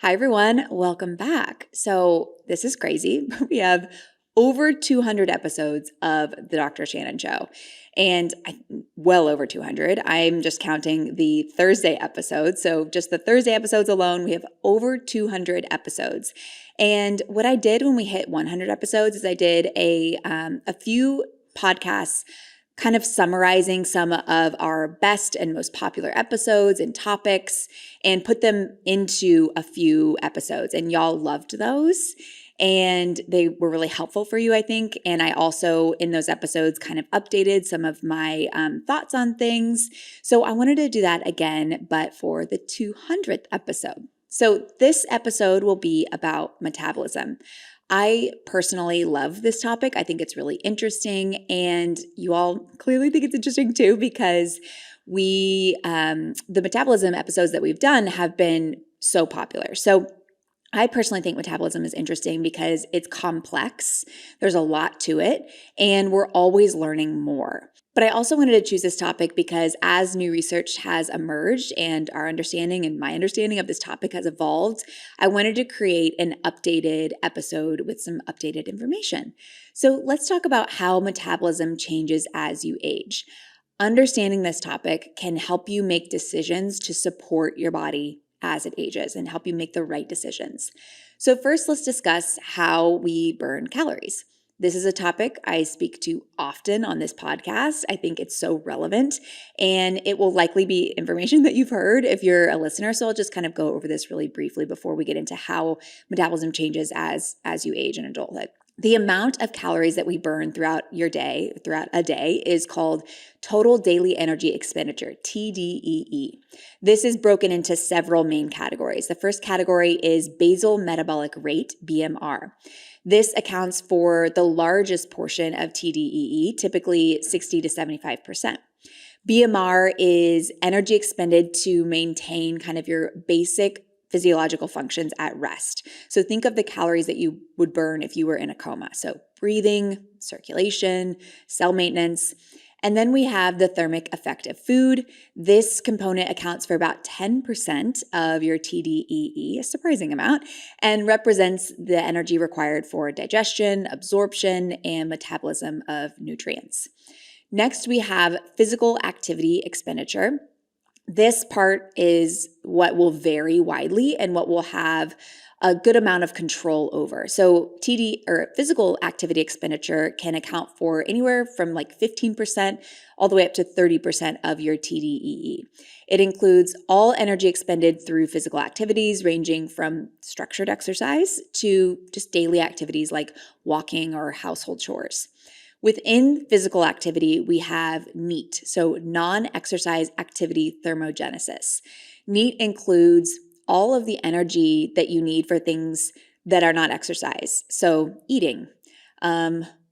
Hi, everyone. Welcome back. So, this is crazy. We have over 200 episodes of The Dr. Shannon Show, and well over 200. I'm just counting the Thursday episodes. So, just the Thursday episodes alone, we have over 200 episodes. And what I did when we hit 100 episodes is I did a few podcasts kind of summarizing some of our best and most popular episodes and topics and put them into a few episodes. And y'all loved those. And they were really helpful for you, I think. And I also, in those episodes, kind of updated some of my thoughts on things. So I wanted to do that again, but for the 200th episode. So this episode will be about metabolism. I personally love this topic. I think it's really interesting, and you all clearly think it's interesting too, because the metabolism episodes that we've done have been so popular. So I personally think metabolism is interesting because it's complex. There's a lot to it, and we're always learning more. But I also wanted to choose this topic because as new research has emerged and our understanding and my understanding of this topic has evolved, I wanted to create an updated episode with some updated information. So let's talk about how metabolism changes as you age. Understanding this topic can help you make decisions to support your body as it ages and help you make the right decisions. So first, let's discuss how we burn calories. This is a topic I speak to often on this podcast. I think it's so relevant, and it will likely be information that you've heard if you're a listener. So I'll just kind of go over this really briefly before we get into how metabolism changes as you age in adulthood. The amount of calories that we burn throughout a day, is called total daily energy expenditure, TDEE. This is broken into several main categories. The first category is basal metabolic rate, BMR. This accounts for the largest portion of TDEE, typically 60 to 75%. BMR is energy expended to maintain kind of your basic physiological functions at rest. So think of the calories that you would burn if you were in a coma. So breathing, circulation, cell maintenance. And then we have the thermic effect of food. This component accounts for about 10% of your TDEE, a surprising amount, and represents the energy required for digestion, absorption, and metabolism of nutrients. Next, we have physical activity expenditure. This part is what will vary widely and what we'll have a good amount of control over. So physical activity expenditure can account for anywhere from like 15% all the way up to 30% of your TDEE. It includes all energy expended through physical activities ranging from structured exercise to just daily activities like walking or household chores. Within physical activity, we have NEAT, so non-exercise activity thermogenesis. NEAT includes all of the energy that you need for things that are not exercise. So eating,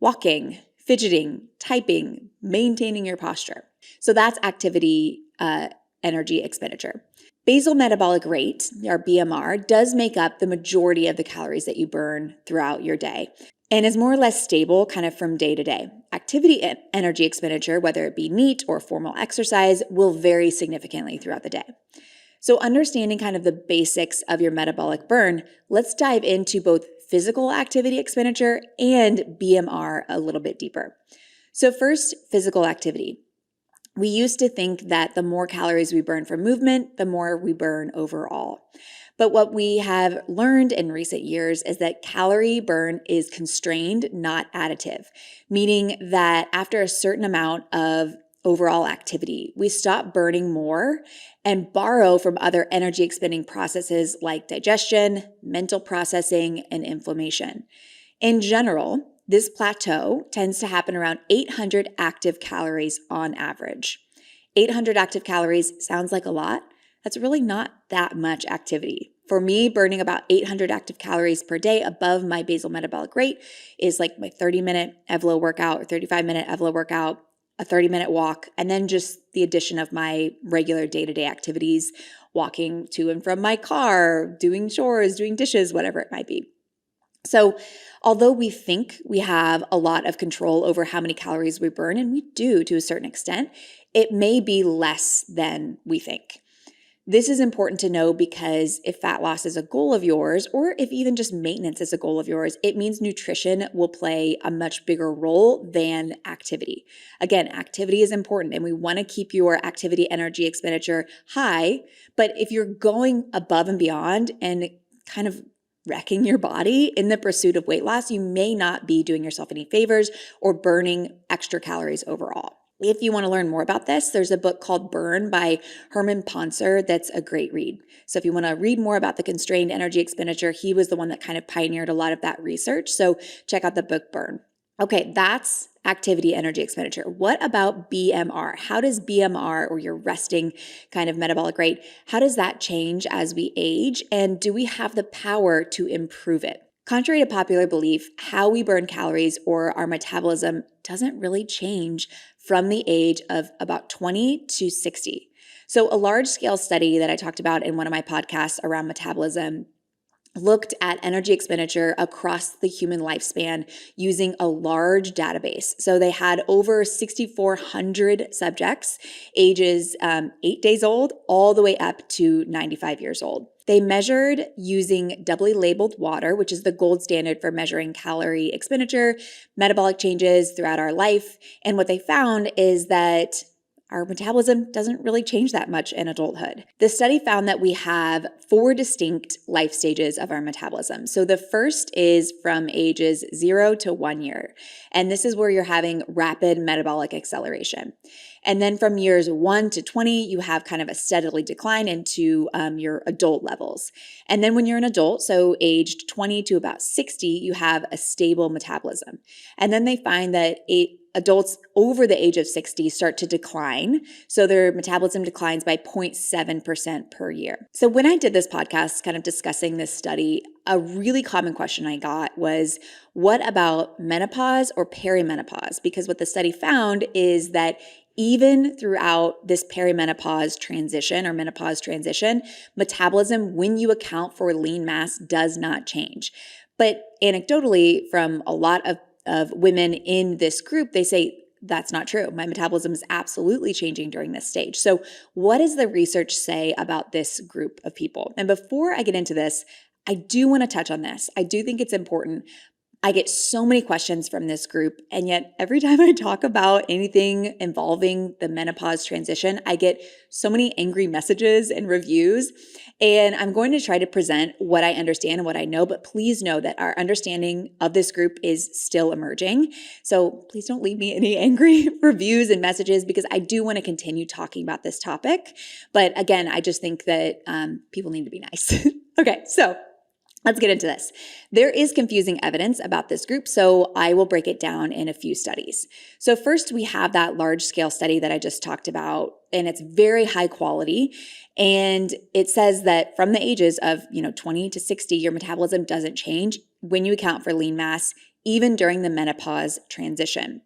walking, fidgeting, typing, maintaining your posture. So that's activity energy expenditure. Basal metabolic rate, our BMR, does make up the majority of the calories that you burn throughout your day and is more or less stable kind of from day to day. Activity energy expenditure, whether it be NEAT or formal exercise, will vary significantly throughout the day. So understanding kind of the basics of your metabolic burn, let's dive into both physical activity expenditure and BMR a little bit deeper. So first, physical activity. We used to think that the more calories we burn from movement, the more we burn overall. But what we have learned in recent years is that calorie burn is constrained, not additive, meaning that after a certain amount of overall activity, we stop burning more and borrow from other energy expending processes like digestion, mental processing, and inflammation. In general, this plateau tends to happen around 800 active calories on average. 800 active calories sounds like a lot. That's really not that much activity. For me, burning about 800 active calories per day above my basal metabolic rate is like my 30-minute EVLO workout or 35-minute EVLO workout, a 30-minute walk, and then just the addition of my regular day-to-day activities, walking to and from my car, doing chores, doing dishes, whatever it might be. So although we think we have a lot of control over how many calories we burn, and we do to a certain extent, it may be less than we think. This is important to know because if fat loss is a goal of yours, or if even just maintenance is a goal of yours, it means nutrition will play a much bigger role than activity. Again, activity is important and we want to keep your activity energy expenditure high. But if you're going above and beyond and kind of wrecking your body in the pursuit of weight loss, you may not be doing yourself any favors or burning extra calories overall. If you want to learn more about this, there's a book called Burn by Herman Poncer that's a great read. So if you want to read more about the constrained energy expenditure, he was the one that kind of pioneered a lot of that research. So check out the book Burn. Okay, that's activity energy expenditure. What about BMR? How does BMR, or your resting kind of metabolic rate, how does that change as we age? And do we have the power to improve it? Contrary to popular belief, how we burn calories or our metabolism doesn't really change from the age of about 20 to 60. So a large-scale study that I talked about in one of my podcasts around metabolism looked at energy expenditure across the human lifespan using a large database. So they had over 6,400 subjects, ages 8 days old, all the way up to 95 years old. They measured using doubly labeled water, which is the gold standard for measuring calorie expenditure, metabolic changes throughout our life. And what they found is that our metabolism doesn't really change that much in adulthood. The study found that we have 4 distinct life stages of our metabolism. So the first is from ages 0 to 1 year. And this is where you're having rapid metabolic acceleration. And then from years 1 to 20, you have kind of a steadily decline into your adult levels. And then when you're an adult, so aged 20 to about 60, you have a stable metabolism. And then they find that adults over the age of 60 start to decline. So their metabolism declines by 0.7% per year. So when I did this podcast kind of discussing this study, a really common question I got was, what about menopause or perimenopause? Because what the study found is that even throughout this perimenopause transition or menopause transition, metabolism, when you account for lean mass, does not change. But anecdotally, from a lot of women in this group, they say, that's not true. My metabolism is absolutely changing during this stage. So what does the research say about this group of people? And before I get into this, I do want to touch on this. I do think it's important. I get so many questions from this group, and yet every time I talk about anything involving the menopause transition, I get so many angry messages and reviews. And I'm going to try to present what I understand and what I know, but please know that our understanding of this group is still emerging. So please don't leave me any angry reviews and messages, because I do want to continue talking about this topic. But again, I just think that people need to be nice. Okay, so let's get into this. There is confusing evidence about this group, so I will break it down in a few studies. So first, we have that large-scale study that I just talked about, and it's very high quality. And it says that from the ages of 20 to 60, your metabolism doesn't change when you account for lean mass, even during the menopause transition.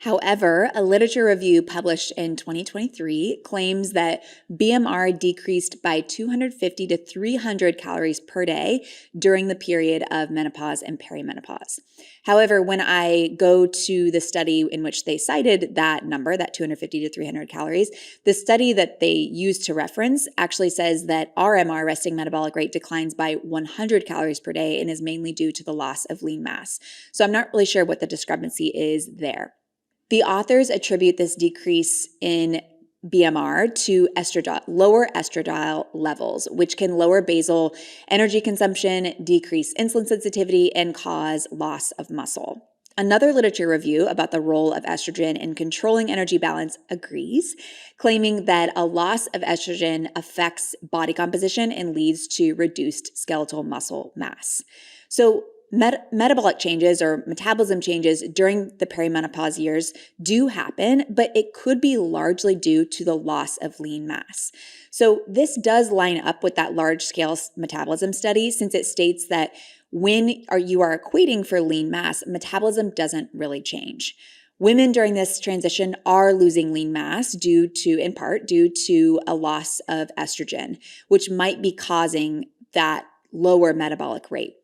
However, a literature review published in 2023 claims that BMR decreased by 250 to 300 calories per day during the period of menopause and perimenopause. However, when I go to the study in which they cited that number, that 250 to 300 calories, the study that they used to reference actually says that RMR, resting metabolic rate, declines by 100 calories per day and is mainly due to the loss of lean mass. So I'm not really sure what the discrepancy is there. The authors attribute this decrease in BMR to lower estradiol levels, which can lower basal energy consumption, decrease insulin sensitivity, and cause loss of muscle. Another literature review about the role of estrogen in controlling energy balance agrees, claiming that a loss of estrogen affects body composition and leads to reduced skeletal muscle mass. So metabolic changes or metabolism changes during the perimenopause years do happen, but it could be largely due to the loss of lean mass. So this does line up with that large-scale metabolism study, since it states that when you are equating for lean mass, metabolism doesn't really change. Women during this transition are losing lean mass in part due to a loss of estrogen, which might be causing that lower metabolic rate.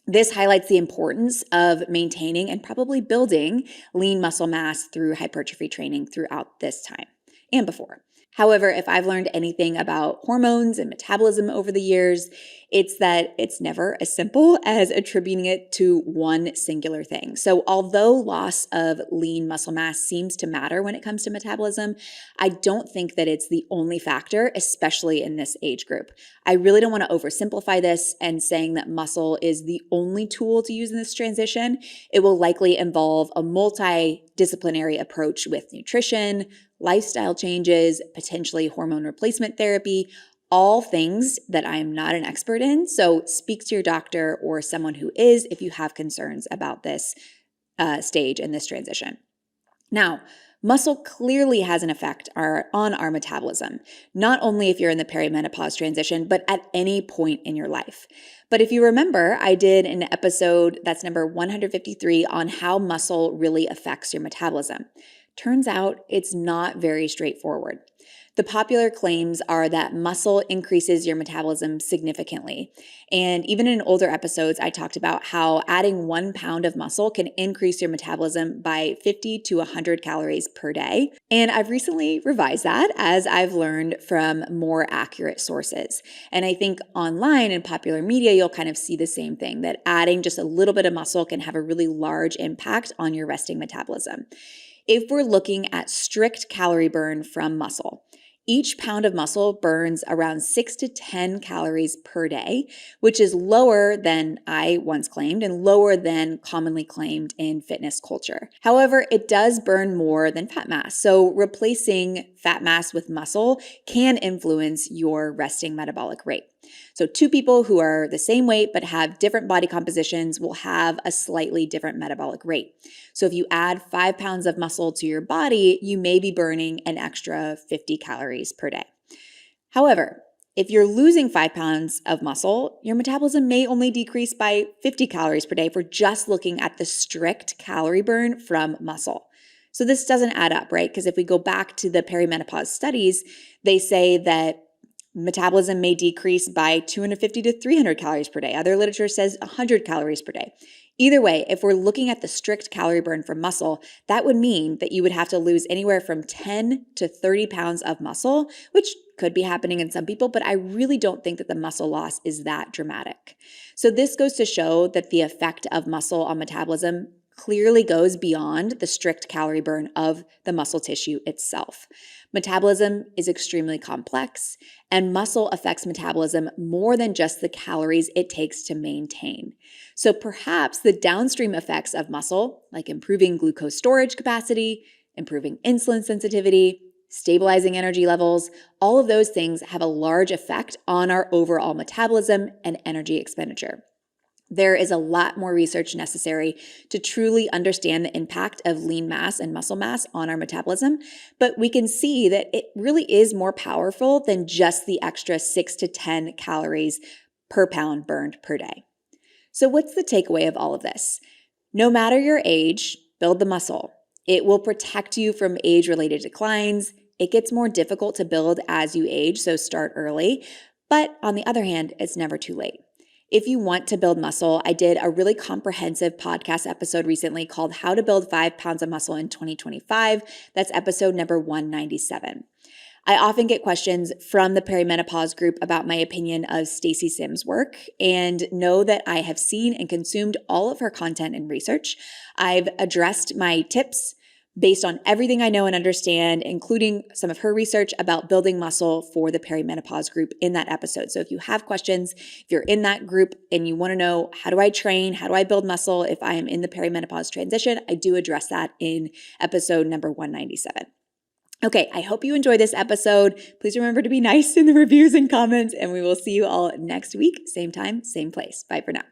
This highlights the importance of maintaining and probably building lean muscle mass through hypertrophy training throughout this time and before. However, if I've learned anything about hormones and metabolism over the years, it's that it's never as simple as attributing it to one singular thing. So although loss of lean muscle mass seems to matter when it comes to metabolism, I don't think that it's the only factor, especially in this age group. I really don't want to oversimplify this and saying that muscle is the only tool to use in this transition. It will likely involve a multidisciplinary approach with nutrition, lifestyle changes, potentially hormone replacement therapy, all things that I am not an expert in. So speak to your doctor or someone who is if you have concerns about this stage and this transition. Now, muscle clearly has an effect on our metabolism, not only if you're in the perimenopause transition, but at any point in your life. But if you remember, I did an episode that's number 153 on how muscle really affects your metabolism. Turns out it's not very straightforward. The popular claims are that muscle increases your metabolism significantly. And even in older episodes, I talked about how adding 1 pound of muscle can increase your metabolism by 50 to 100 calories per day. And I've recently revised that as I've learned from more accurate sources. And I think online and popular media, you'll kind of see the same thing, that adding just a little bit of muscle can have a really large impact on your resting metabolism. If we're looking at strict calorie burn from muscle, each pound of muscle burns around 6 to 10 calories per day, which is lower than I once claimed and lower than commonly claimed in fitness culture. However, it does burn more than fat mass. So replacing fat mass with muscle can influence your resting metabolic rate. So two people who are the same weight but have different body compositions will have a slightly different metabolic rate. So if you add 5 pounds of muscle to your body, you may be burning an extra 50 calories per day. However, if you're losing 5 pounds of muscle, your metabolism may only decrease by 50 calories per day if we're just looking at the strict calorie burn from muscle. So this doesn't add up, right? Because if we go back to the perimenopause studies, they say that metabolism may decrease by 250 to 300 calories per day. Other literature says 100 calories per day. Either way, if we're looking at the strict calorie burn from muscle, that would mean that you would have to lose anywhere from 10 to 30 pounds of muscle, which could be happening in some people, but I really don't think that the muscle loss is that dramatic. So this goes to show that the effect of muscle on metabolism clearly goes beyond the strict calorie burn of the muscle tissue itself. Metabolism is extremely complex, and muscle affects metabolism more than just the calories it takes to maintain. So perhaps the downstream effects of muscle, like improving glucose storage capacity, improving insulin sensitivity, stabilizing energy levels, all of those things have a large effect on our overall metabolism and energy expenditure. There is a lot more research necessary to truly understand the impact of lean mass and muscle mass on our metabolism, but we can see that it really is more powerful than just the extra 6 to 10 calories per pound burned per day. So what's the takeaway of all of this? No matter your age, build the muscle. It will protect you from age-related declines. It gets more difficult to build as you age, so start early. But on the other hand, it's never too late. If you want to build muscle, I did a really comprehensive podcast episode recently called How to Build 5 Pounds of Muscle in 2025. That's episode number 197. I often get questions from the perimenopause group about my opinion of Stacy Sims' work, and know that I have seen and consumed all of her content and research. I've addressed my tips based on everything I know and understand, including some of her research about building muscle for the perimenopause group in that episode. So if you have questions, if you're in that group and you want to know, how do I train? How do I build muscle if I am in the perimenopause transition? I do address that in episode number 197. Okay, I hope you enjoyed this episode. Please remember to be nice in the reviews and comments, and we will see you all next week. Same time, same place. Bye for now.